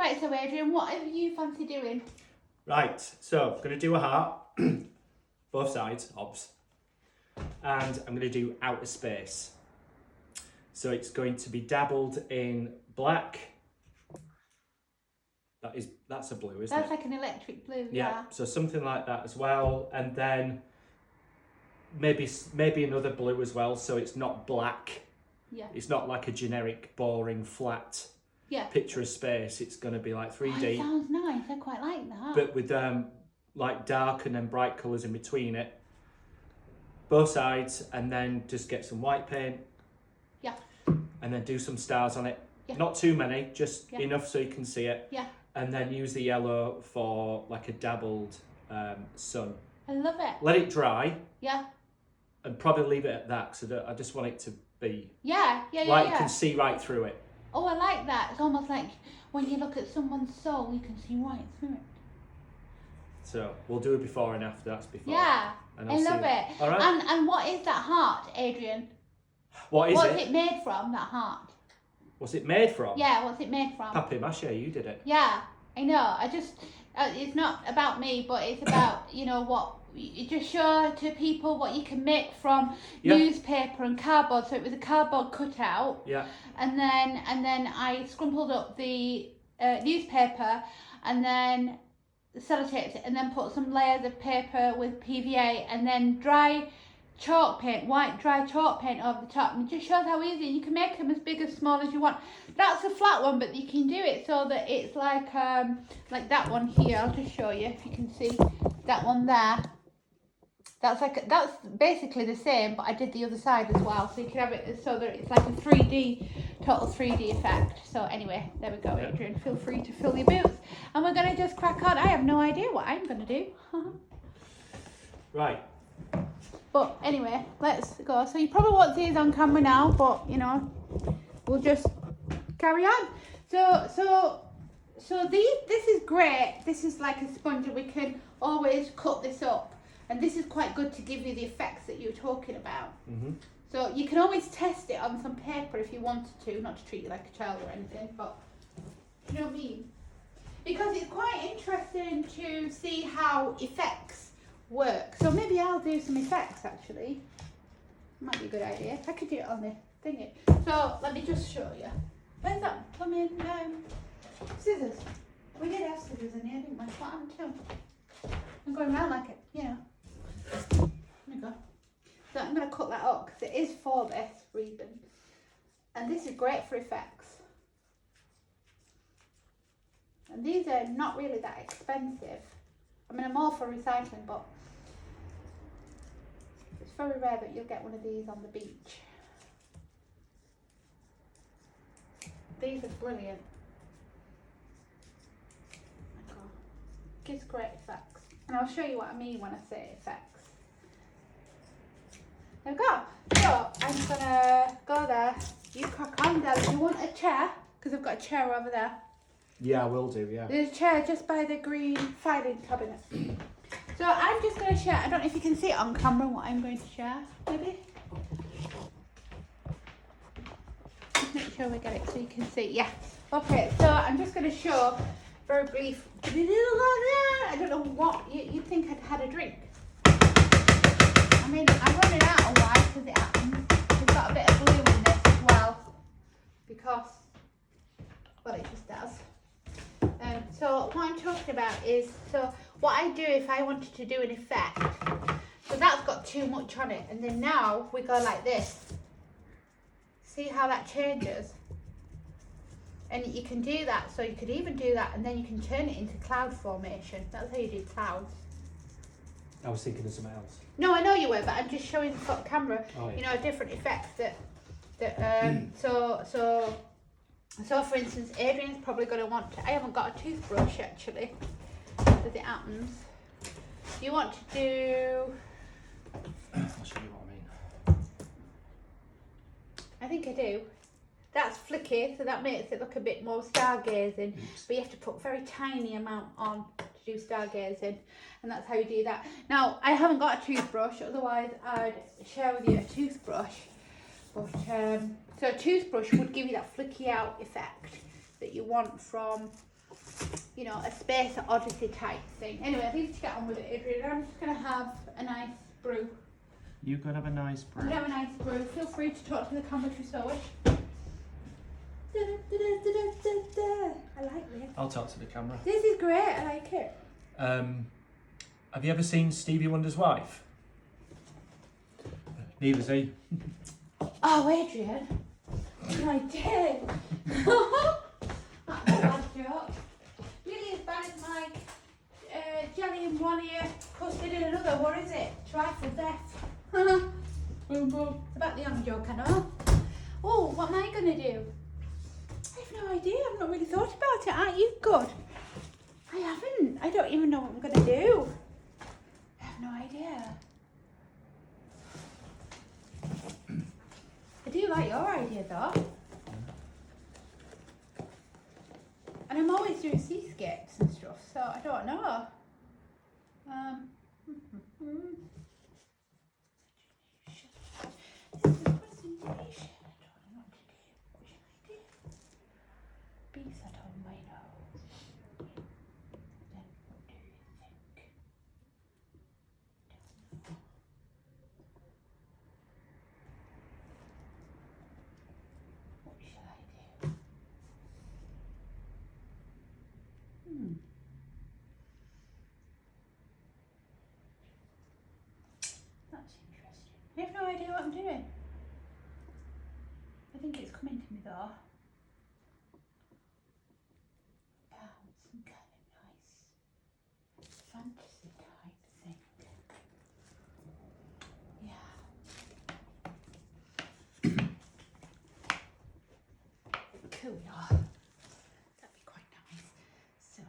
Right, so Adrian, what do you fancy doing? Right, so I'm going to do a heart, both sides, obs, and I'm going to do outer space. So it's going to be dabbled in black. That's a blue, isn't That's it? like an electric blue, yeah. So something like that as well, and then maybe another blue as well. So it's not black. Yeah. It's not like a generic, boring, flat picture of space. It's going to be like 3D. Oh, it sounds nice. I quite like that. But with like dark and then bright colours in between it. Both sides, and then just get some white paint. Yeah. And then do some stars on it. Yeah. Not too many, just enough so you can see it. Yeah. And then use the yellow for like a dabbled sun. I love it. Let it dry. Yeah. And probably leave it at that, because I just want it to be you can see right through it. Oh, I like that. It's almost like when you look at someone's soul, you can see right through it. So we'll do a before and after. That's before. Yeah, and I love it. All right. And what is that heart, Adrian? What's it made from, that heart? What's it made from? Yeah, what's it made from? Papier-mâché, you did it. Yeah, I know. I just, it's not about me, but it's about, what, you just show to people what you can make from newspaper and cardboard. So it was a cardboard cutout. Yeah. And then I scrumpled up the newspaper and then sellotaped it and then put some layers of paper with PVA and then dry chalk paint, white dry chalk paint over the top, and it just shows how easy you can make them as big as small as you want. That's a flat one, but you can do it so that it's like that one here. I'll just show you if you can see that one there. That's basically the same, but I did the other side as well, so you can have it so that it's like a 3D, total 3D effect. So anyway, there we go, Adrian. Feel free to fill your boots, and we're gonna just crack on. I have no idea what I'm gonna do. Right. But anyway, let's go. So you probably won't see us on camera now, but we'll just carry on. So this is great. This is like a sponge, and we can always cut this up. And this is quite good to give you the effects that you were talking about. Mm-hmm. So you can always test it on some paper if you wanted to, not to treat you like a child or anything, but you know what I mean? Because it's quite interesting to see how effects work. So maybe I'll do some effects actually. Might be a good idea. I could do it on the thingy. So let me just show you. Where's that plumbing scissors? We did have scissors in here, didn't we? What happened to them? I'm going around like it, There we go. So I'm going to cut that up because it is for this reason. And this is great for effects. And these are not really that expensive. I mean, I'm all for recycling, but it's very rare that you'll get one of these on the beach. These are brilliant. Gives great effects. And I'll show you what I mean when I say effects. There we go. So I'm gonna go there. You crack on, Del. Do you want a chair? Because I've got a chair over there. Yeah, I will do, yeah. There's a chair just by the green filing cabinet. So I'm just going to share. I don't know if you can see it on camera what I'm going to share. Maybe? Just make sure we get it so you can see. Yeah. Okay, so I'm just going to show very brief. I don't know what you'd think I'd had a drink. I mean, I'm running out of white because it happens. We've got a bit of blue in this as well because, well, it just does. So what I'm talking about is, so what I do if I wanted to do an effect, so that's got too much on it, and then now we go like this. See how that changes? And you can do that, so you could even do that, and then you can turn it into cloud formation. That's how you do clouds. I was thinking of something else. No, I know you were, but I'm just showing the camera, different effects So for instance, Adrian's probably going to want to, I haven't got a toothbrush actually, as it happens. You want to do, I'll show you what I mean. I think I do. That's flicky, so that makes it look a bit more stargazing. But you have to put a very tiny amount on to do stargazing, and that's how you do that. Now, I haven't got a toothbrush, otherwise I'd share with you a toothbrush. But so a toothbrush would give you that flicky out effect that you want from you know, a Space Odyssey type thing. Anyway, I need to get on with it, Adrian. I'm just going to have a nice brew. You could have a nice brew. I'm going to have a nice brew. Feel free to talk to the camera if you so wish. I like this. I'll talk to the camera. This is great. I like it. Have you ever seen Stevie Wonder's wife? Neither's he. Oh, Adrian. I did. That's a bad joke. Nearly as bad as my jelly in one ear, custard in another. What is it? Trifle death. Boom, boom. It's about the young joke, I know. Oh, what am I going to do? I have no idea. I've not really thought about it. Aren't you good? I haven't. I don't even know what I'm going to do. I have no idea. I do like your idea though. And I'm always doing seascapes and stuff, so I don't know. This is a presentation. I don't know what to do. What should I do? Be sat on my nose. Then what do you think? What shall I do? That's interesting. I have no idea what I'm doing. I think it's coming to me though. Some kind of nice fantasy type thing. Yeah. Cool. That'd be quite nice. So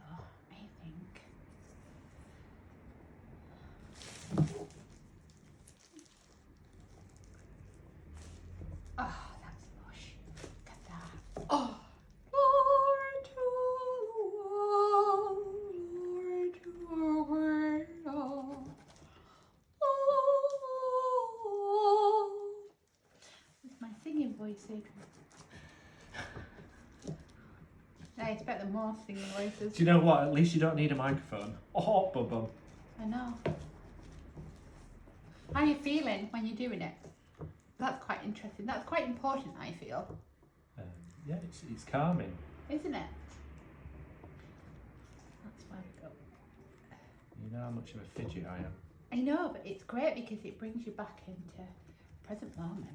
I think oh, that's lush. Look at that. Oh, Lord to the world, Lord to the world. Oh. With my singing voice, Adrian. I expect the more singing voices. Do you know what? At least you don't need a microphone. Oh, bum bum. I know. How are you feeling when you're doing it? That's quite interesting. That's quite important, I feel. Yeah, it's calming. Isn't it? That's why we go. You know how much of a fidget I am. I know, but it's great because it brings you back into present moment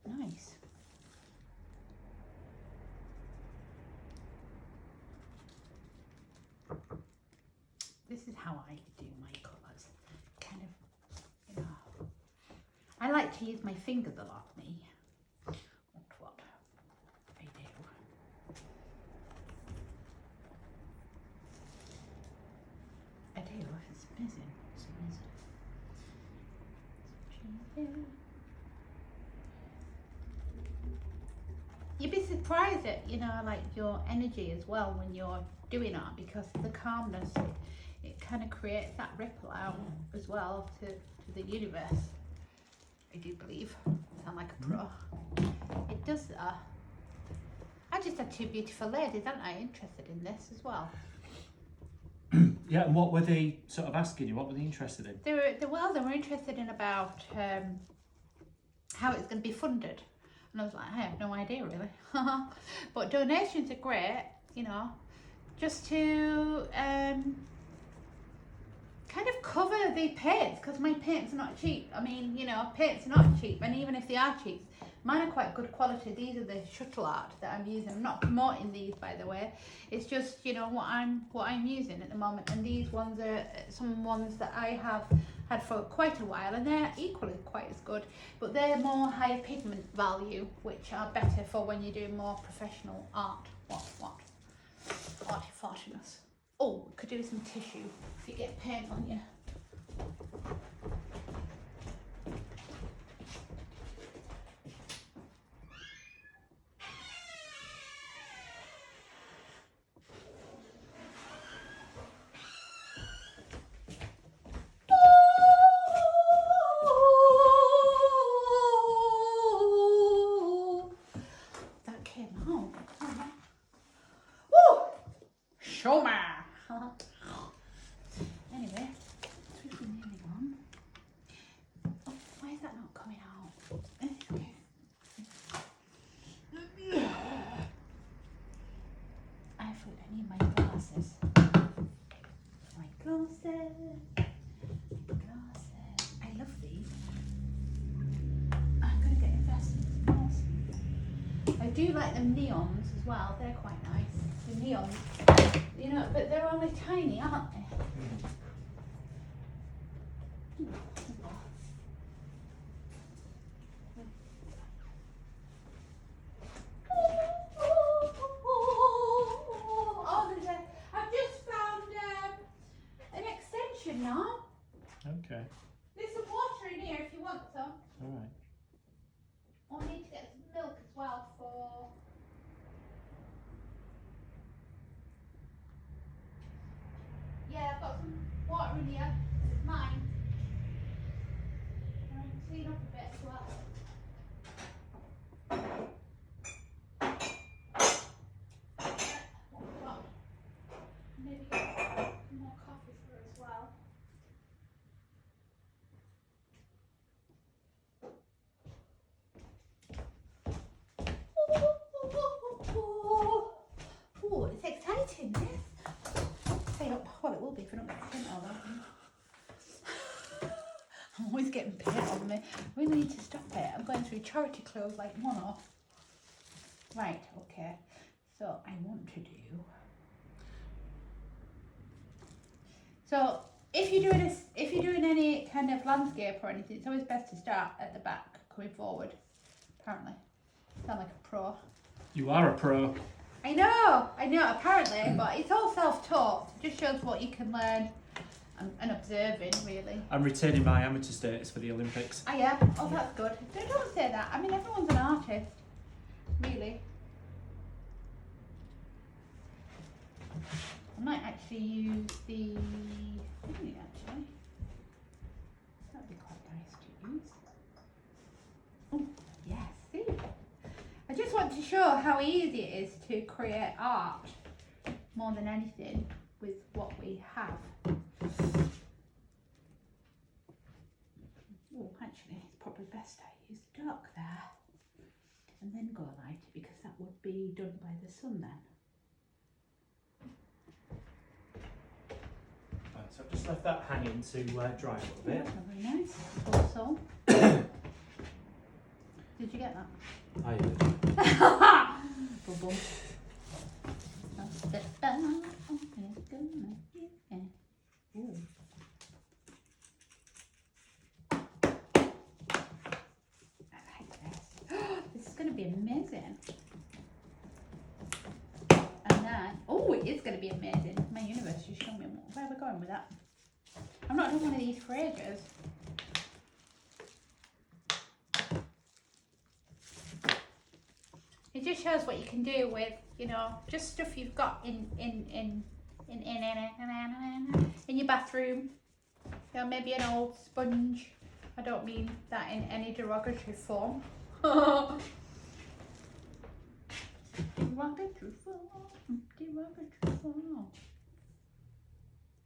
and nice. This is how I do my colours. Kind of, you know. I like to use my fingers a lot, me. What I do. I do, it's amazing. It's amazing. You'd be surprised at, you know, like your energy as well when you're doing art, because the calmness, it kind of creates that ripple out as well to the universe. I do believe. I sound like a pro. It does that. I just had two beautiful ladies, aren't I, interested in this as well. Yeah, and what were they sort of asking you? What were they interested in? They were interested in about how it's going to be funded. And I was like, I have no idea really. But donations are great, you know, just to kind of cover the paints, because my paints are not cheap. I mean, you know, paints are not cheap, and even if they are cheap, mine are quite good quality. These are the shuttle art that I'm using. I'm not promoting these, by the way. It's just, you know, what I'm using at the moment, and these ones are some ones that I have had for quite a while, and they're equally quite as good, but they're more higher pigment value, which are better for when you're doing more professional art. Arty-fartiness. Oh, could do with some tissue if you get paint on you. That came out. Woo! show me. Anyway, it's really nearly gone. Oh, why is that not coming out? Okay. I need my glasses. My glasses. Glasses. I love these. I'm gonna get invested in this. I do like them neons as well. They're quite nice. The neons, you know, but they're only tiny, aren't they? Oh, I've just found an extension now. Okay. There's some water in here if you want some. All right. I'll need to get some milk as well for. Yeah, I've got some water in here. It's mine. And I can clean up a bit as well. What we've got. Maybe get some more coffee for her as well. Oh, it's exciting, this. Stay up. Well, it will be if I don't get paint on that. I'm always getting paint on me. I really need to stop it. I'm going through charity clothes like one off. Right, okay. So I want to do. So if you're doing any kind of landscape or anything, it's always best to start at the back, coming forward. Apparently, sound like a pro. You are a pro. I know, apparently, but it's all self-taught. It just shows what you can learn and observing, really. I'm retaining my amateur status for the Olympics. Oh yeah? Oh, that's good. Don't say that. I mean, everyone's an artist, really. I might actually use the thingy, actually. That'd be quite nice to use. Oh, yes, see? I just want to show how easy it is to create art more than anything with what we have. Oh, actually, it's probably best I use dark there and then go light because that would be done by the sun then. Right, so I've just left that hanging to dry a little bit. That's very nice. Also, did you get that? I did. Boom, boom. Ooh. I like this. This is going to be amazing. And then, oh, it is going to be amazing. My universe just showed me where we're going with that. I'm not doing one of these for ages. It just shows what you can do with, you know, just stuff you've got in your bathroom. You know, maybe an old sponge. I don't mean that in any derogatory form. Derogatory form.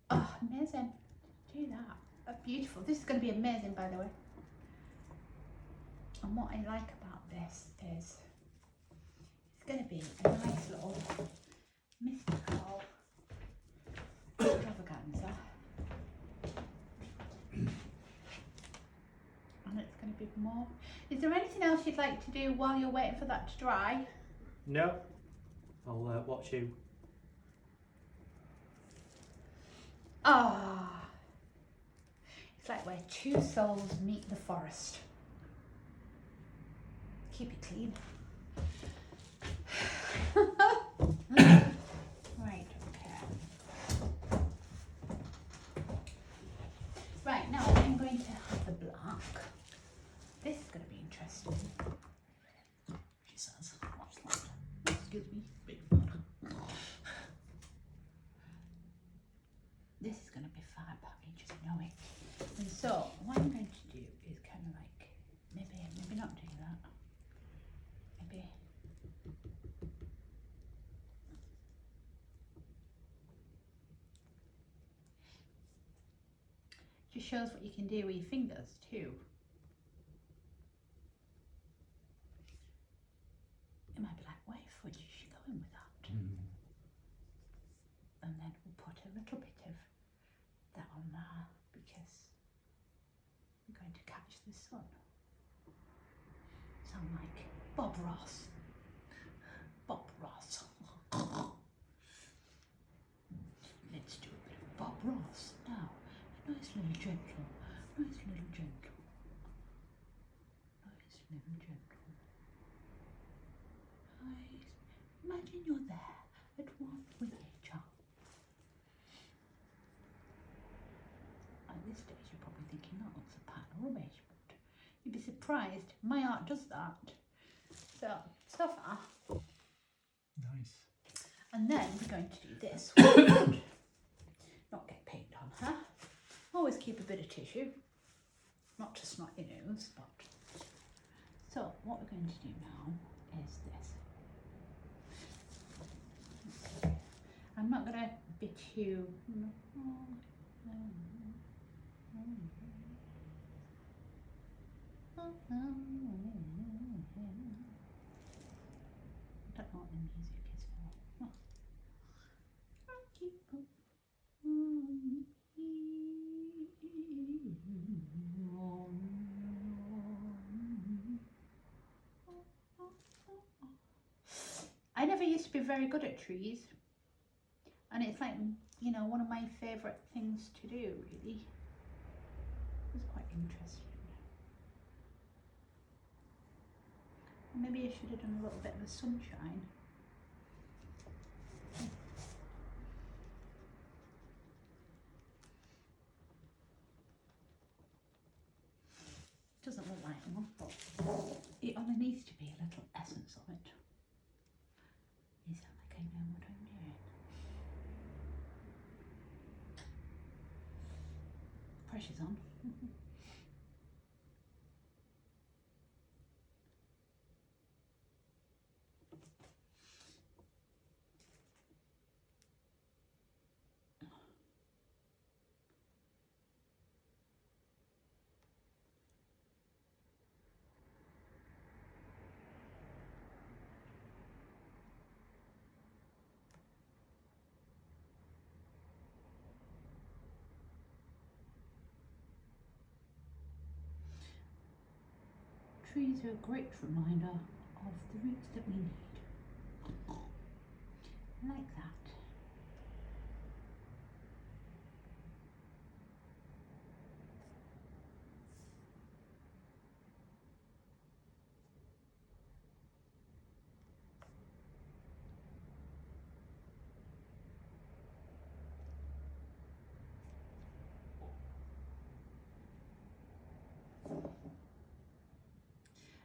Oh, amazing. Do that. That's beautiful. This is going to be amazing, by the way. And what I like about this is it's going to be a nice little mystical extravaganza. And it's going to be more. Is there anything else you'd like to do while you're waiting for that to dry? No. I'll watch you. Ah. It's like where two souls meet the forest. Keep it clean. Right, okay. Right, now I'm going to have the black. This is going to be interesting. She says, what's that? Excuse me, big fun. This is going to be fab, I just know it. And so, what I'm going to do is kind of like, maybe not do that. Maybe. just shows what you can do with your fingers too. It might be like, where's she going with that? And then we'll put a little bit of that on there because we're going to catch the sun. Sound like Bob Ross. Bob Ross. Let's do a bit of Bob Ross now. A nice little gentle. Nice little gentle. Nice little gentle. Nice. Imagine you're there at one with nature. At this stage you're probably thinking that looks a pile of rubbish, but you'd be surprised. My art does that. So far. Nice. And then we're going to do this. Not get paint on, huh? Always keep a bit of tissue. Not to snot your nose, but. So what we're going to do now is this. I'm not going to be too. I don't know what the music is for. I never used to be very good at trees, and it's like, you know, one of my favourite things to do, really. It's quite interesting. Maybe I should have done a little bit of the sunshine. Doesn't look like one, but it only needs to be a little essence of it. You sound like I know what I'm doing. Pressure's on. Trees are a great reminder of the roots that we need. Like that.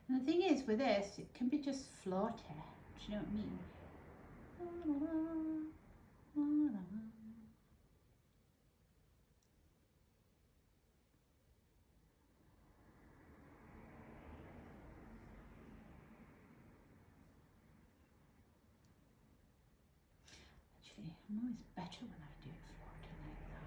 And the thing is with this, it can be just floaty. Do you know what I mean? Actually, I'm always better when I do it floaty like that.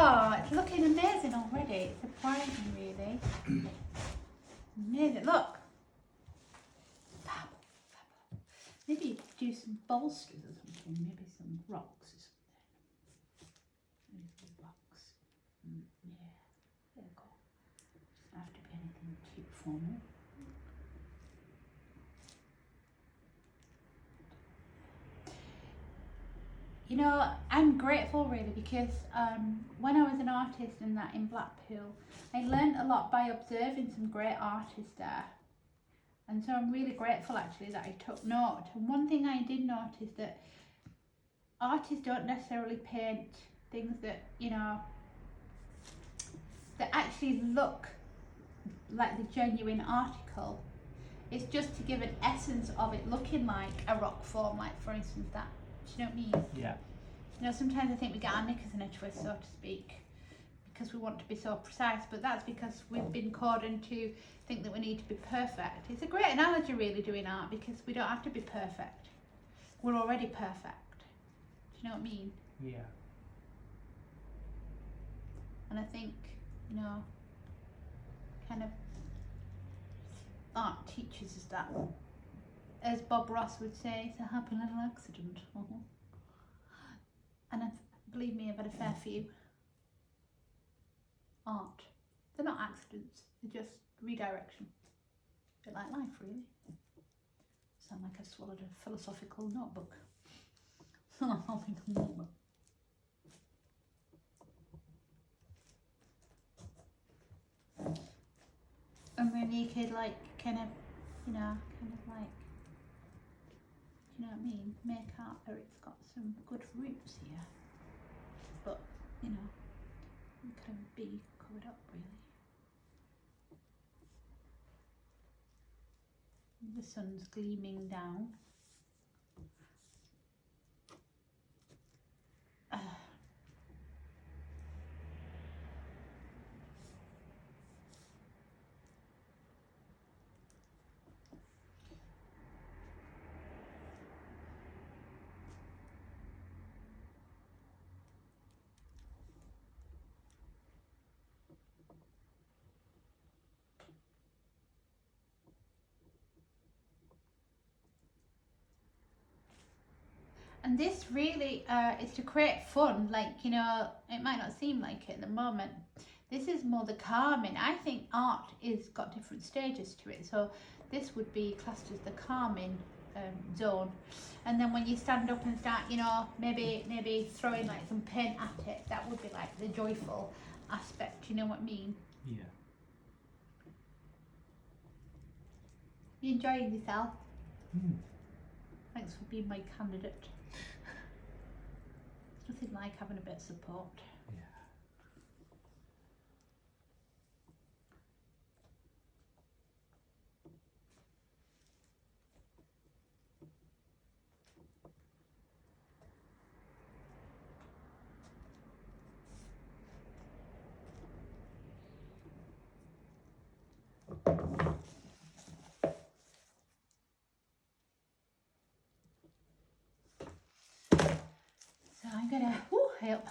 Oh, it's looking amazing already. It's surprising, really. Amazing. Look. Fab. Fab. Maybe do some bolsters or something. Maybe some rocks or something. Maybe some rocks. Yeah. There you go. Doesn't have to be anything too formal. You know, I'm grateful really because when I was an artist in Blackpool, I learned a lot by observing some great artists there. And so I'm really grateful actually that I took note. And one thing I did notice that artists don't necessarily paint things that, you know, that actually look like the genuine article. It's just to give an essence of it looking like a rock form, like for instance that. Do you know what I mean? Yeah. You know, sometimes I think we get our knickers in a twist, so to speak, because we want to be so precise, but that's because we've been coded to think that we need to be perfect. It's a great analogy really doing art, because we don't have to be perfect. We're already perfect. Do you know what I mean? Yeah. And I think, you know, kind of art teaches us that. As Bob Ross would say, it's a happy little accident. And believe me, I've had a fair few. Art. They're not accidents, they're just redirection. A bit like life, really. Sound like I've swallowed a philosophical notebook. Philosophical notebook. And then you could like kind of, you know, kind of like, you know what I mean? Make art where it's got some good roots here. But, you know, it can be covered up really. The sun's gleaming down. And this really is to create fun, like, you know, it might not seem like it at the moment. This is more the calming. I think art is got different stages to it. So this would be classed as the calming zone. And then when you stand up and start, you know, maybe throwing like some paint at it, that would be like the joyful aspect, you know what I mean? Yeah. You enjoying yourself? Mm. Thanks for being my candidate. It's nothing like having a bit of support. Yeah. So I'm gonna help.